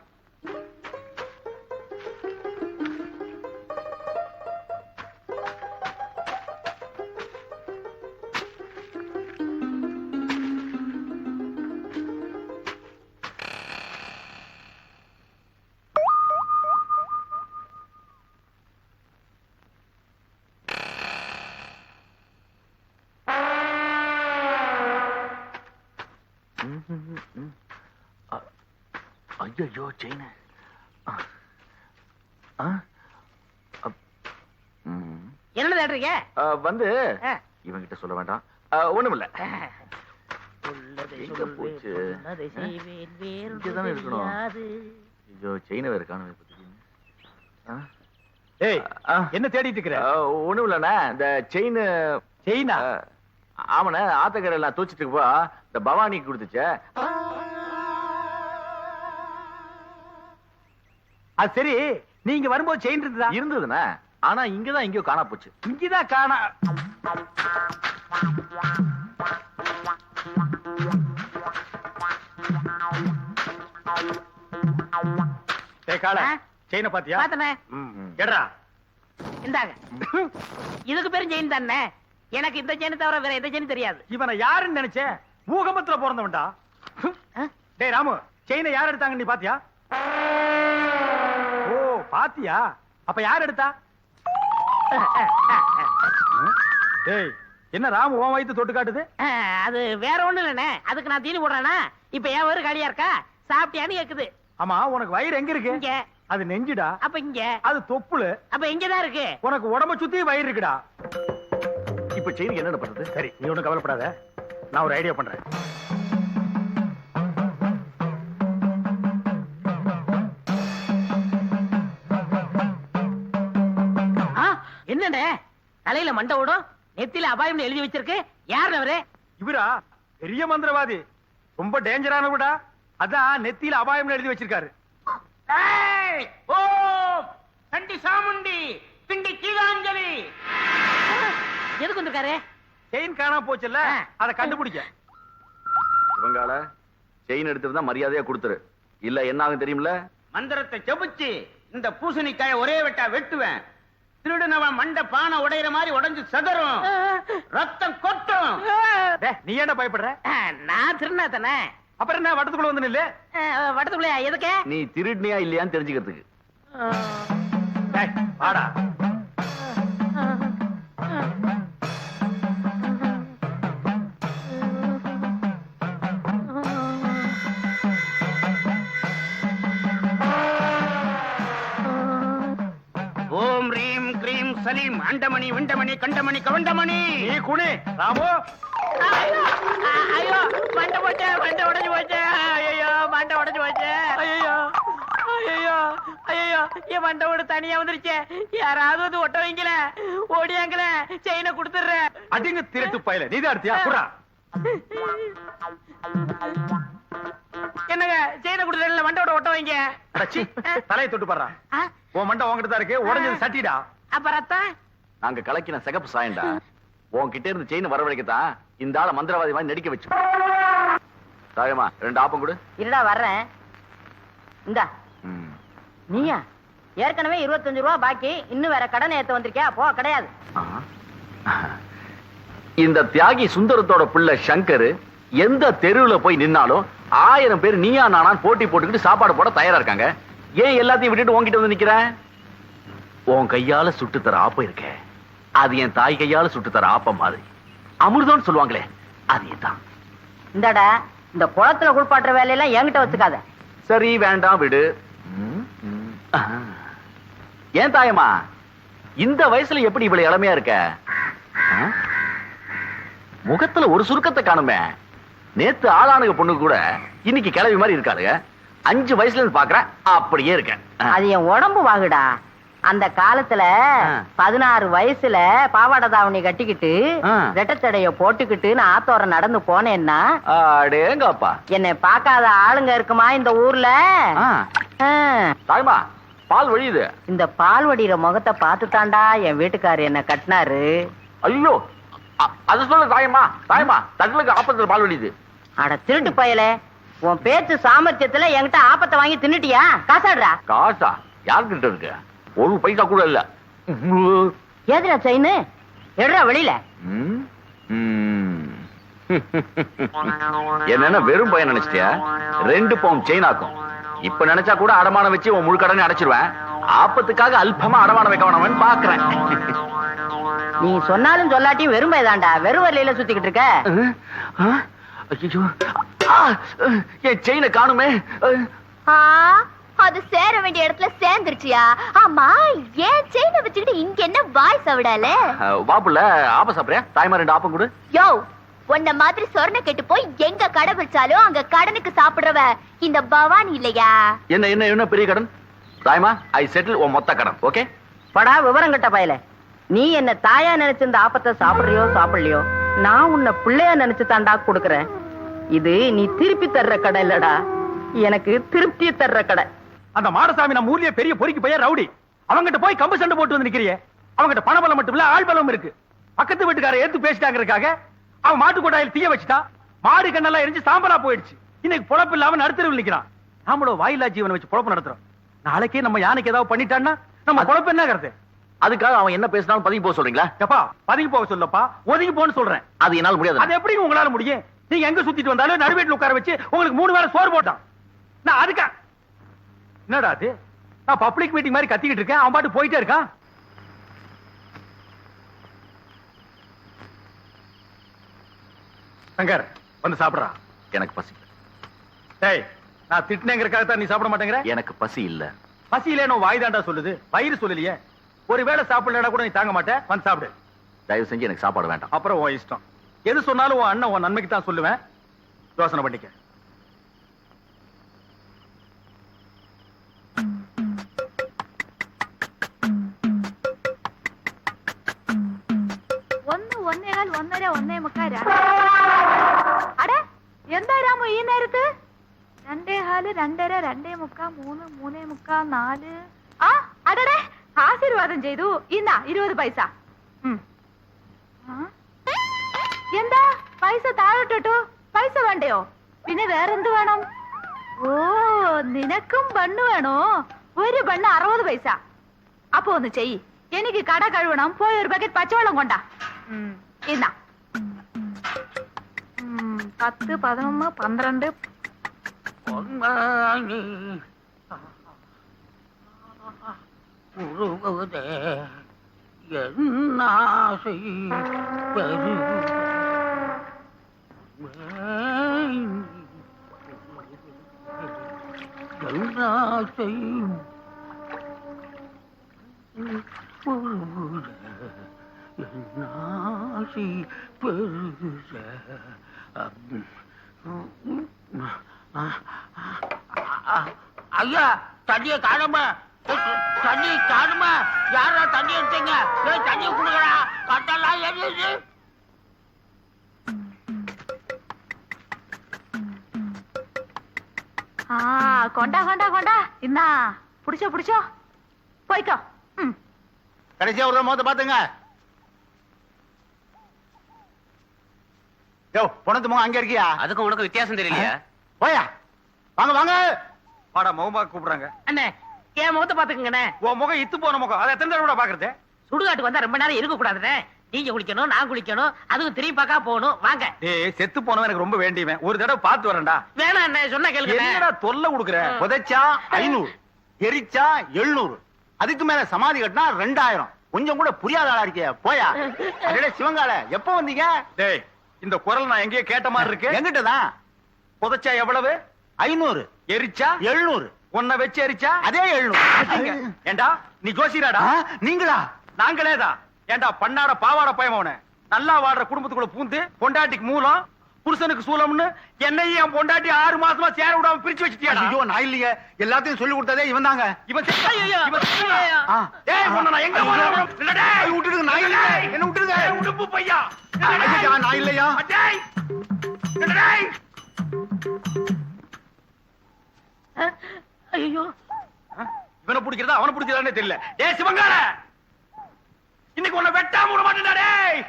ஐயோ செயின் என்ன தேடுறீங்க? வந்து ஆ. இவங்கிட்ட சொல்ல வேண்டாம். ஒண்ணுமில்ல. உள்ளதை எங்க சொல்வேன், போச்சு? உள்ளதை செய்வேன், வேறொன்று இங்கதானே இருக்கணும். தெரியாது. ஐயோ செயினை வேற காணவே ஏய் என்ன தேடிட்டு இருக்கிற? ஒண்ணும் இல்லண்ணா, இந்த செயின் செயினா? ஆமாண்ணே, ஆத்தக்கரை எல்லாம் தூச்சிட்டு இருக்கப்போ இந்த பவானிக்கு கொடுத்துச்சே. அது சரி, நீங்க வரும்போது செயின் இருந்ததா? இருந்ததுண்ணே, ஆனா இங்கதான் எங்கேயோ காணா போச்சு. இங்கதான் காணா. ஏய் காளை, ஆ? செயினை பாத்தியா? பார்த்தனே. எட்ரா. இந்தாங்க. இதுக்கு பேரும் செயின் தானே. எனக்கு இந்த செயின் தவிர வேற எந்த செயின் தெரியாது. இவனை யாருன்னு நினைச்ச? பூகம்பத்துல பிறந்தவன்டா. ஆ? டேய் ராமு, செயினை யார் எடுத்தாங்க நீ பாத்தியா? ஓ பாத்தியா? அப்ப யார் எடுத்தா? டேய் என்ன ராமு உன் வயித்து தொட்டு காட்டுது? அது வேற ஒண்ணு இல்லண்ணே, அதுக்கு நான் தீனி போடுறேனா? இப்ப என் வயிறு காலியா இருக்கா? சாப்பிட்டியான்னு கேக்குது. ஆமா, உனக்கு வயிறு எங்க இருக்கு? இங்க. அது நெஞ்சுடா. அப்ப இங்க. அது தொப்புளு. அப்ப இங்கதான் இருக்கு. உனக்கு உடம்ப சுத்தி வயிறு இருக்குடா. இப்ப செயின் என்ன பண்றது? சரி, நீ ஒண்ணும் கவலைப்படாத, நான் ஒரு ஐடியா பண்றேன். என்னண்ணே தலையில மண்டை ஓடும், நெத்தில அபாயம் எழுதி வச்சிருக்கு? யாரு அவரு? இவரா பெரிய மந்திரவாதி, ரொம்ப டேஞ்சரானவடா. அதான் நெத்தியில அபாயம் எழுதி வச்சிருக்காரு. கண்டி சாமுண்டி பிண்டி கீழாஞ்சலி. எதுக்கு வந்திருக்காரு? செயின் காணாம போச்சுல்ல, அதை கண்டுபிடிக்க. இவங்கால செயின் எடுத்துருந்தா மரியாதையா கொடுத்துரு, இல்ல என்ன ஆகும் தெரியுமில்ல? மந்திரத்தை ஜெபிச்சு இந்த பூசணிக்காய ஒரே வெட்டா வெட்டுவேன். திருடனவன் மண்ட பானை உடையிற மாதிரி உடைஞ்சு சதறும், ரத்தம் கொட்டும். டேய், நீ ஏன்டா பயப்படுற? நான் திருநா தானே. அப்புறம் என்ன வட்டத்துக்குள்ள வந்து நில்லு. வடத்துக்குள்ளயா? எதுக்கு? நீ திருடினியா இல்லையான்னு தெரிஞ்சுக்கிறதுக்கு. டேய், வாடா. ஓம் ரீம் கிரீம் சலீம் அண்டமணி விண்டமணி கண்டமணி கவண்டமணி. நீ குனி ராமு. ஐயோ மண்டை போச்சு, மண்டை உடைஞ்சு போச்சு. ஐயோ மண்டை உடைஞ்சு போச்சு. ஐயோ ஐயோ ஐயோ, என் மண்டை ஓடு தனியா வந்துருச்சு. யாராவது வந்து ஒட்ட வைங்கள, ஓடியாங்கள, செயினை கொடுத்துடுறேன். அடிங்க திருட்டு பயல, நீதான் எடுத்தியா? குறா. என்னங்க செயினை கொடுத்துறேன், மண்டோட ஒட்ட வைங்க. அடச்சி, தலையை தொட்டு பாடுறா. உன் மண்டை உன்கிட்ட தான் இருக்கு, உடைஞ்சது சட்டிடா. அப்ப ரத்தம்? நாங்க கலக்கின சிகப்பு சாயண்டா. உன்கிட்ட இருந்து செயின் வரவழைக்கத்தான் இந்த ஆள மந்திரவாதி மாதிரி நடிக்க வச்சு. தாயமா 2 ஆப்பம் கொடு. இருடா வர்றேன். இந்தா. நீயா? ஏற்கனவே 25 ரூபா பாக்கி, இன்னும் வேற கடன் ஏத்த வந்திருக்கியா? போ, கிடையாது. இந்த தியாகி சுந்தரத்தோட பிள்ளை சங்கர் எந்த தெருவுல போய் நின்னாலும் 1000 பேர் நீயா நானான் போட்டி போட்டுக்கிட்டு சாப்பாடு போட தயாரா இருக்காங்க. ஏன் எல்லாத்தையும் விட்டுட்டு உன்கிட்ட வந்து நிக்கிற? உன் கையால சுட்டு தர ஆப்பம் இருக்க, அது என் தாய் கையால சுட்டு தர ஆப்பம் மாதிரி. அமிர்தம்னு சொல்லுவாங்களே, அது தான். இந்தடா, இந்த குளத்துல குளிப்பாட்டுற வேலையெல்லாம் என்கிட்ட வச்சுக்காத. சரி வேண்டாம் விடு. ஏன் தாயம்மா இந்த வயசுல எப்படி இவ்வளவு இளமையா இருக்க? முகத்துல ஒரு சுருக்கத்தை காணுமே. நேத்து ஆளானுக பொண்ணு கூட இன்னைக்கு கிளவி மாதிரி இருக்காளுங்க. 5 வயசுல இருந்து பாக்குறேன், அப்படியே இருக்கேன். அது என் உடம்பு வாகுடா. அந்த காலத்துல 16 வயசுல பாவாடை தாவணி கட்டிக்கிட்டு ரெட்டத்தடைய போட்டுக்கிட்டு நான் ஆத்தோரம் நடந்து போனேன்னா அடேங்கப்பா, என்னை பார்க்காத ஆளுங்க இருக்குமா இந்த ஊர்ல? தாய்மா பால் வழியுது. இந்த பால் வடிகிற முகத்தை பார்த்துட்டாண்டா என் வீட்டுக்காரர் என்ன கட்டினாரு. ஐயோ, அது சொல்ல தாயம்மா. தாயம்மா தங்களுக்கு ஆப்பத்துல பால் வழியுது. அட திருட்டு பயலே, உன் பேச்சு சாமர்த்தியத்துல என்கிட்ட ஆப்பத்தை வாங்கி தின்னுட்டியா? காசாடுறா. காசா? யாருக்கிட்ட இருக்கு? ஒரு பைசா கூட இல்ல. ஏதுடா செயின்னு? எடுறா வெளியில. என்னன்னா வெறும் பையன் நினைச்சிட்டியா? 2 பவுன் செயின் ஆக்கும். இப்ப நினைச்சா கூட அடமானம் வச்சு உன் முழு கடனை அடைச்சிருவேன். ஆப்பத்துக்காக அல்பமா அடமானம் வைக்க வேணாமன்னு பாக்குறேன். நீ சொன்னாலும் சொல்லாட்டியும் வெறும் பையதான்டா. வெறும் வரையில சுத்திக்கிட்டு இருக்க. ஐயோ, என் செயினை காணுமே. அது சேர வேண்டிய இடத்துல சேர்ந்துருச்சியா? ஆமா, ஏன் செயினை வச்சுக்கிட்டு இங்க என்ன வாய் சவடால? வாப்புல ஆப்ப சாப்பிடுறியா? தாய்மா 2 ஆப்பம் கொடு. யோ, உன்ன மாதிரி சொர்ண கெட்டு போய் எங்க கடை வச்சாலும் அங்க கடனுக்கு சாப்பிடுறவ இந்த பவானி இல்லையா? என்ன என்ன என்ன பெரிய கடன்? தாய்மா, ஐ செட்டில் உன் மொத்த கடன். ஓகே? படா விவரம் கட்ட பயல. நீ என்ன தாயா நினைச்சு இந்த ஆப்பத்தை சாப்பிடுறியோ சாப்பிடலையோ, நான் உன்னை பிள்ளையா நினைச்சு தாண்டா கொடுக்கறேன். இது நீ திருப்பி தர்ற கடை இல்லடா, எனக்கு திருப்தி தர்ற கடை. அந்த மாடசாமி நம்ம ஊர்லயே பெரிய பொறுக்கி பையன் ரவுடி. அவங்கிட்ட போய் கம்பு சண்டை போட்டு வந்து நிக்கிறியே. அவங்கிட்ட பணபலம் மட்டும் இல்ல, ஆள் பலம் இருக்கு. பக்கத்து வீட்டுக்கார ஏத்து பேசிட்டாங்கிறதுக்காக அவன் மாட்டு கொட்டாயில் தீய வச்சுட்டான். மாடு கண்ணெல்லாம் எரிஞ்சு சாம்பலா போயிடுச்சு. இன்னைக்கு பொழப்பு இல்லாம நடுத்தருவில் நிக்கிறான். நாமளும் வாயிலா ஜீவனை வச்சு பொழப்பு நடத்துறோம். நாளைக்கே நம்ம யானைக்கு ஏதாவது பண்ணிட்டான்னா நம்ம பொழப்பு என்ன கருத்து? அதுக்காக அவன் என்ன பேசினாலும் பதுங்கி போக சொல்றீங்களா? எப்பா பதுங்கி போக சொல்லப்பா, ஒதுங்கி போன்னு சொல்றேன். அது என்னால முடியாது. அது எப்படி உங்களால முடியும்? நீங்க எங்க சுத்திட்டு வந்தாலும் நடுவீட்டுல உட்கார வச்சு உங்களுக்கு 3 வேளை சோறு போட்டான். நான் அதுக்கா என்னடா அது? நான் பப்ளிக் மீட்டிங் மாதிரி கத்திக்கிட்டு இருக்கேன், அவன் பாட்டு போயிட்டே இருக்கான். சங்கர் வந்து சாப்பிடுறா. எனக்கு பசி. டேய், நான் திட்டினேங்கிறதுக்காக தான் நீ சாப்பிட மாட்டேங்கிற? எனக்கு பசி இல்ல. பசி இல்லைன்னு வாய் தாண்டா சொல்லுது, வயிறு சொல்லலையே. ஒருவேளை சாப்பிடலடா கூட நீ தாங்க மாட்டேன். வந்து சாப்பிடு. தயவு செஞ்சு எனக்கு சாப்பாடு வேண்டாம். அப்புறம் உன் இஷ்டம். எது சொன்னாலும் உன் அண்ணன் உன் நன்மைக்கு தான் சொல்லுவேன். யோசனை பண்ணிக்க. அட, எந்த ராமு ഈ നേരത്ത്? 2:15, 2:30, 2:45, 3, 3:45, 4. അടടേ, ആശീർവാദം ചെയ്തു. ഇന്നാ 20 പൈസ. എന്താ പൈസ താഴോട്ടിട്ടു? പൈസ വേണ്ടയോ? പിന്നെ വേറെന്ത് വേണം? ഓ, നിനക്കും ബണ്ണ് വേണോ? ഒരു ബണ്ണ് 60 പൈസ. അപ്പൊ ഒന്ന് ചെയ്യ്, എനിക്ക് കട കഴുകണം. പോയി ഒരു ബക്കറ്റ് പച്ചവെള്ളം കൊണ്ടാ. ഇന്നാ 10, 11, 12. ஐயா, தண்ணிய காணுமா? தண்ணி காணுமா? யாரா தண்ணி எடுத்தீங்க? தண்ணிய குடுக்கறா. கட்டெல்லாம் எரியுது. கொண்டா கொண்டா கொண்டா. இந்தா புடிச்சோ புடிச்சோ, போய்க்கோ. கடைசியா ஒரு மோத பாத்துங்க. யோ, பொணத்து முகம் அங்க இருக்கியா? அதுக்கும் உனக்கு வித்தியாசம் தெரியலையா? போயா, வாங்க வாங்க. வாடா, முகமா கூப்பிடுறாங்க. அண்ணே, என் முகத்தை பாத்துக்கங்கண்ணே. உன் முகம் இத்து போன முகம். அதை எத்தனை தடவை பாக்குறது? சுடுகாட்டுக்கு வந்தா ரொம்ப நேரம் இருக்க கூடாதுண்ணே. நீங்க குளிக்கணும், நான் குளிக்கணும், அதுவும் திரும்பி பார்க்க போகணும். வாங்க. ஏய், செத்து போனவன் எனக்கு ரொம்ப வேண்டியவன். ஒரு தடவை பார்த்து வரேன்டா. வேணாம் அண்ணே, சொன்ன கேளுங்க. என்னடா தொல்லை கொடுக்குற? புதைச்சா 500, எரிச்சா 700, அதுக்கு மேல சமாதி கட்டினா 2000. கொஞ்சம் கூட புரியாத ஆளா இருக்கியா? போயா. அடடே சிவங்கால, எப்ப வந்தீங்க? டேய், இந்த குரல் நான் எங்கேயோ கேட்ட மாதிரி இருக்கு. எங்கிட்ட தான். புதைச்சா எவ்வளவு? 500, எரிச்சா 700, உன்னை வச்சு எரிச்சா அதே 700. ஏண்டா நீ ஜோசியராடா? நீங்களா? நாங்களேதான். ஏண்டா பண்ணாட பாவாட பயமவன, நல்லா வாடுற குடும்பத்துக்குள்ள பூந்து பொண்டாட்டிக்கு மூலம் புருஷனுக்கு சூலம்னு என்னையும் என் பொண்டாட்டி 6 மாசமா சேர விடாம பிரிச்சு வச்சிட்டியாடா? ஐயோ, நான் இல்லையே. எல்லாத்தையும் சொல்லி கொடுத்ததே இவன் தாங்க. இவன் ஐயோ, இவன் ஐயோ. ஏய், உன்னை நான் எங்க போறேன்? இல்லடா, விட்டுடுங்க, நான் இல்ல. என்ன விட்டுடுங்க. உடுப்பு பையா. ஐயா, நான் இல்லையா? அடேய், இல்லடா. ஐயோ, இவனை பிடிக்கிறதா அவனை பிடிக்கிறதானே தெரியல. டேய் சிவங்கால, இன்னைக்கு உன்னை வெட்டாம விட மாட்டேன்டா. டேய்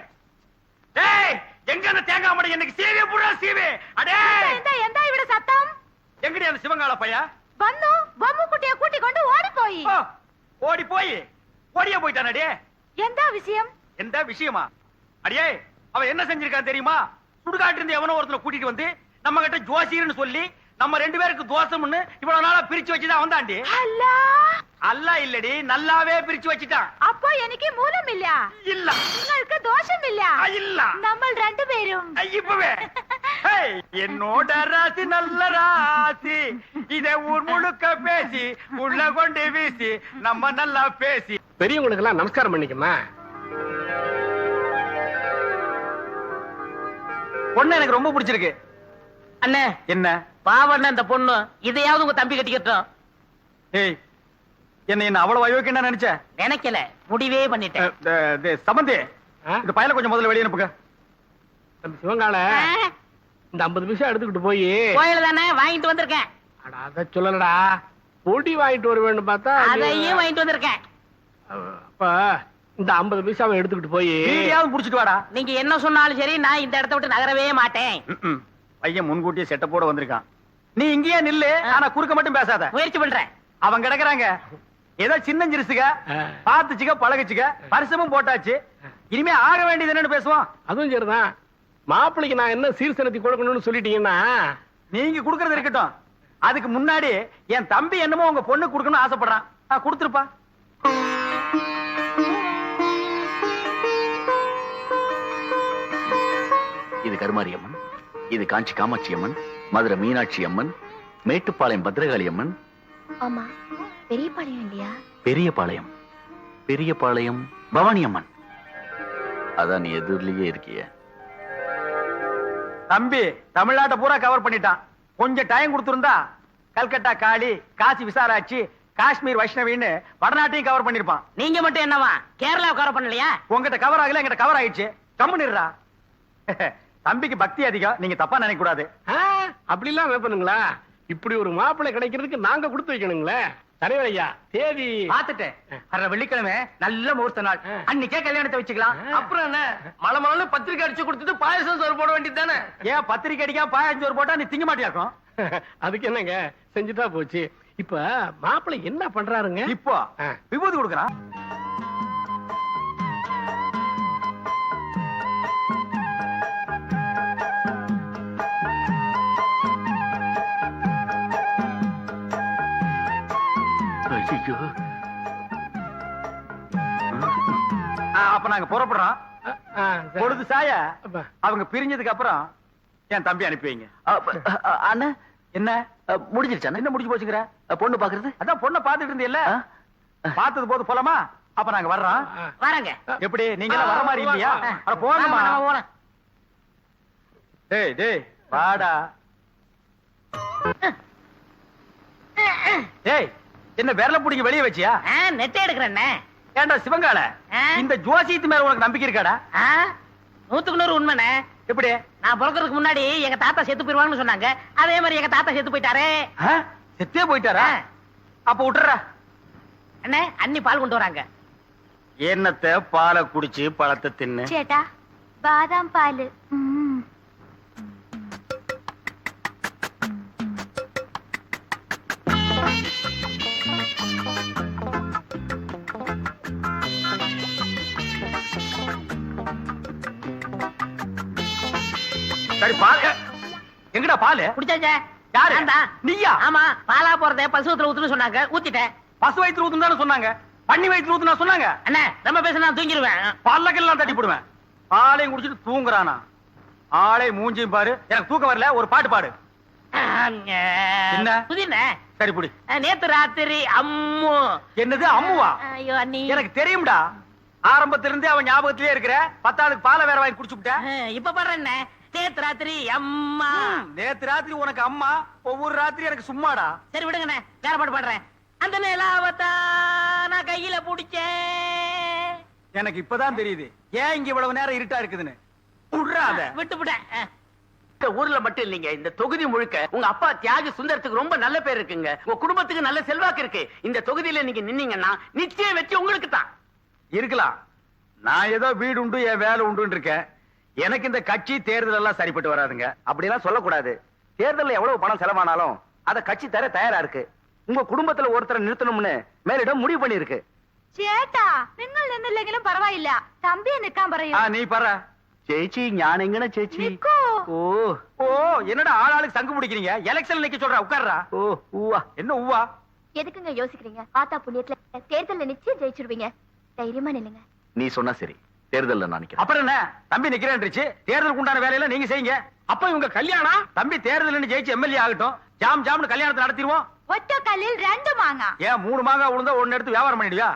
டேய், எங்க அந்த தேங்காய் மடை? எனக்கு சீவே புறா சீவே. அடே, എന്താ ഇവിടെ സത്തം? எங்கடி அந்த சிவங்கால பையா? വന്നു ബൊമ്മുക്കുട്ടിയെ കൂട്ടിക്കൊണ്ട് ഓടിപ്പോയി. ஓ, ஓடி போய் ஓடியே போயிட்டானே. എന്താ വിഷയം? எந்த விஷயமா? அடியே, அவன் என்ன செஞ்சிருக்கான் தெரியுமா? சுடுகாட்டு இருந்து எவனோ ஒருத்தனை கூட்டிட்டு வந்து நம்ம கிட்ட ஜோசியர்னு சொல்லி நம்ம 2 பேருக்கு தோசம்னு இவ்வளவு நாளா பிரிச்சு வச்சுதான் வந்தாண்டி. അല്ല, அல்ல இல்லடி, நல்லாவே பிரிச்சு வச்சுட்டான். അപ്പോ എനിക്ക് മൂലമില്ല. இல்ல നിങ്ങൾക്ക് ദോഷമില്ല. இல்ல നമ്മൾ രണ്ടുപേരും இப்பவே. ஏய், ஏய், என்னோட ராசி நல்ல ராசி, இதை ஊர் முழுக்க பேசி உள்ள கொண்டு வீசி நம்ம நல்லா பேசி. பெரியவங்களுக்கு எல்லாம் நமஸ்காரம் பண்ணிக்கமா. பொண்ணு எனக்கு ரொம்ப பிடிச்சிருக்கு. அண்ணே என்ன பாவண்ண இந்த பொண்ணு இதையாவது உங்க தம்பி கட்டிக்கட்டும். ஏய், என்ன அவ்வளவு அயோக்கியம் நினைச்ச? நினைக்கல, முடிவே பண்ணிட்டேன். சம்பந்தி, ஆ? இந்த பையனை கொஞ்சம் முதல்ல வெளியே அனுப்புங்க. நம்ம சிவங்கால இந்த 50 பைசா எடுத்துக்கிட்டு போய் கோயில தானே வாங்கிட்டு வந்திருக்கேன். அத சொல்லலடா, பொடி வாங்கிட்டு வருவேன்னு பார்த்தா அதையும் வாங்கிட்டு வந்திருக்கேன். அப்ப இந்த 50 பைசாவை எடுத்துக்கிட்டு போய் வீடியாவது புடிச்சிட்டு வாடா. நீங்க என்ன சொன்னாலும் சரி, நான் இந்த இடத்த விட்டு நகரவே மாட்டேன். பையன் முன்கூட்டியே செட்டப்போட வந்திருக்கான். நீ இங்கேயே நில்லு, ஆனா குறுக்க மட்டும் பேசாத. முயற்சி பண்றேன். அவன் கிடக்குறாங்க ஏதோ சின்னஞ்சிருசுக, பாத்துச்சுக்க பழகுச்சுக்க, பரிசமும் போட்டாச்சு. இனிமே ஆக வேண்டியது என்னன்னு பேசுவோம். அதுவும் சரிதான். மாப்பிள்ளைக்கு நான் என்ன சீர்சனத்தி கொடுக்கணும்னு சொல்லிட்டீங்கன்னா நீங்க குடுக்கறது இருக்கட்டும், அதுக்கு முன்னாடி என் தம்பி என்னமோ உங்க பொண்ணு குடுக்கணும்னு ஆசைப்படுறான். கொடுத்துருப்பா. இது கருமாரி அம்மன், இது காஞ்சி காமாட்சி அம்மன், மதுரை மீனாட்சி அம்மன், மேட்டுப்பாளையம் பத்ரகாளி அம்மன். ஆமா, பெரிய பாளையம் இல்லையா? பெரியபாளையம், பெரியபாளையம் பவானி அம்மன். அதான் நீ எதிரிலேயே இருக்கிய. தம்பி தமிழ்நாட்டை பூரா கவர் பண்ணிட்டான். கொஞ்சம் டைம் கொடுத்திருந்தா கல்கட்டா காளி, காசி விசாலாட்சி, காஷ்மீர் வைஷ்ணவின்னு வடநாட்டையும் கவர் பண்ணிருப்பான். நீங்க மட்டும் என்னவா கேரளா கவர் பண்ணலையா? உங்ககிட்ட கவர் ஆகல, எங்கிட்ட கவர் ஆயிடுச்சு. கம்முனிடுறா. தம்பிக்கு பக்தி அதிகம், நீங்க தப்பா நினைக்க கூடாது. அப்படி எல்லாம் வைப்பனுங்களா? இப்படி ஒரு மாப்பிள்ளை கிடைக்கிறதுக்கு நாங்க கொடுத்து வைக்கணுங்களே. தலைவரையா, தேதி பாத்துட்டேன். வர்ற வெள்ளிக்கிழமை நல்ல முகூர்த்த நாள், அன்னைக்கே கல்யாணத்தை வச்சுக்கலாம். அப்புறம் என்ன, மலை மலை பத்திரிக்கை அடிச்சு கொடுத்துட்டு பாயசம் சோறு போட வேண்டியது தானே? ஏன் பத்திரிக்கை அடிக்காம பாயசம் சோறு போட்டா நீ திங்க மாட்டியாக்கும்? அதுக்கு என்னங்க, செஞ்சுட்டா போச்சு. இப்ப மாப்பிள்ளை என்ன பண்றாருங்க? இப்போ விபூதி கொடுக்கறான். ஐயோ, அப்ப நாங்க புறப்படுறோம். பொழுது சாய அப்ப. அவங்க பிரிஞ்சதுக்கு அப்புறம் என் தம்பி அனுப்பி வைங்க. அண்ணா என்ன முடிஞ்சிருச்சா? என்ன முடிஞ்சு போச்சுக்கிற? பொண்ணு பாக்குறது? அதான் பொண்ணை பாத்துட்டு இருந்தீல்ல, பார்த்தது போது போலாமா? அப்ப நாங்க வர்றோம். வரங்க. எப்படி நீங்க எல்லாம் வர மாதிரி இல்லையா? அட போங்கம்மா. போறேன். டேய் டேய் வாடா. டேய், என்ன விரல புடிங்க வெளிய வச்சியா? நெட்டை எடுக்கிறேன். ஏண்டா சிவங்கால, ஆ? இந்த ஜோசியத்து மேல உனக்கு நம்பிக்கை இருக்காடா? 100க்கு 100 உண்மைண்ணே. எப்படி? நான் பிறக்கிறதுக்கு முன்னாடி எங்க தாத்தா செத்து போயிருவாங்கன்னு சொன்னாங்க. அதே மாதிரி எங்க தாத்தா செத்து போயிட்டாரே. ஆ? செத்தே போயிட்டாரா? அப்ப விட்டுறா. அண்ணே, அண்ணி பால் கொண்டு வராங்க. என்னத்த பாலை குடிச்சு பழத்தை தின்னு. சேட்டா, பாதாம் பால். சரி, பால் எங்கடா பால்? குடிச்சாச்சே. யாரு? நான்தான். நீயா? ஆமா, பாலா போறத பசுவத்துல ஊத்துன்னு சொன்னாங்க, ஊத்திட்டேன். பசு வயிற்று ஊத்துன்னு தானே சொன்னாங்க, பண்ணி வயிற்று ஊத்துனா சொன்னாங்க. அண்ணே, ரொம்ப பேச நான் தூங்கிடுவேன். பல்லக்கெல்லாம் தட்டி போடுவேன். பாலையும் குடிச்சிட்டு தூங்குறானா? ஆளை மூஞ்சியும் பாரு. எனக்கு தூக்கம் வரல, ஒரு பாட்டு பாடு. என்ன? புதினே. சரி புடி. நேத்து ராத்திரி அம்மு. என்னது அம்முவா? ஐயோ அண்ணி. எனக்கு தெரியும்டா, ஆரம்பத்துல இருந்தே அவன் ஞாபகத்திலே இருக்கிற. 10ஆவதுக்கு பாலை வேற வாங்கி குடிச்சுட்ட. இப்ப பாடுறேன். நேத்து ராத்திரி அம்மா. நேத்து ராத்திரி உனக்கு அம்மா, ஒவ்வொரு ராத்திரி எனக்கு சும்மாடா. சரி விடுங்கண்ணே, வேற பாட்டு பாடுறேன். அந்த நிலாவத்தா நான் கையில புடிச்சேன். எனக்கு இப்பதான் தெரியுது ஏன் இங்க இவ்வளவு நேரம் இருட்டா இருக்குதுன்னு. விடுறாத. விட்டுப்புட்டேன். இந்த ஊர்ல மட்டும் இல்லைங்க, இந்த தொகுதி முழுக்க உங்க அப்பா தியாகி சுந்தரத்துக்கு ரொம்ப நல்ல பேர் இருக்குங்க. உங்க குடும்பத்துக்கு நல்ல செல்வாக்கு இருக்கு. இந்த தொகுதியில நீங்க நின்னீங்கன்னா நிச்சயம் வெற்றி உங்களுக்கு தான். இருக்கலாம். நான் ஏதோ வீடு உண்டு என் வேலை உண்டு இருக்கேன். எனக்கு இந்த கட்சி தேர்தல் எல்லாம் சரிப்பட்டு வராதுங்க. அப்படிலாம் சொல்லக்கூடாது. தேர்தல்ல எவ்வளவு பணம் செலவானாலும் அத கட்சி தர தயாரா இருக்கு. உங்க குடும்பத்துல ஒருத்தரை நிறுத்தணும்னு மேலிடம் முடிவு பண்ணி இருக்கு. ചേട്ടാ, നിങ്ങൾ നിന്നില്ലെങ്കിലും പറവായില്ല. തമ്പി നിക്കാൻ പറയൂ. நீ பாரு. ചേച്ചി ഞാൻ എങ്ങനെ ചേച്ചി? നിക്കൂ. ஓ ஓ, என்னடா ஆளாளுக்கு சங்கு பிடிக்கிறீங்க? எலெக்ஷன் நிக்க சொல்ற, உட்கார்றா. ഓ ഊവാ. என்ன ஊவா? எதுக்குங்க யோசிக்கிறீங்க? ஆத்தா புண்ணியத்துல தேர்தல்ல நிச்சயம் ஜெயிச்சிருவீங்க. தைரியமா நில்லுங்க. நீ சொன்னா சரி. தேர்தல்ல நான் நிக்கிறேன். அப்புறம் என்ன தம்பி நிக்கிறேன்றுச்சு, தேர்தலுக்கு உண்டான வேலையெல்லாம் நீங்க செய்யுங்க. அப்ப இவங்க கல்யாணம் தம்பி தேர்தல் ஜெயிச்சு எம்எல்ஏ ஆகட்டும், ஜாம் ஜாம்னு கல்யாணத்தை நடத்திடுவோம். ஒற்ற கல்லில் 2 மாங்கா. ஏன் 3 மாங்காய் விழுந்தா 1 எடுத்து வியாபாரம் பண்ணிடுவியா?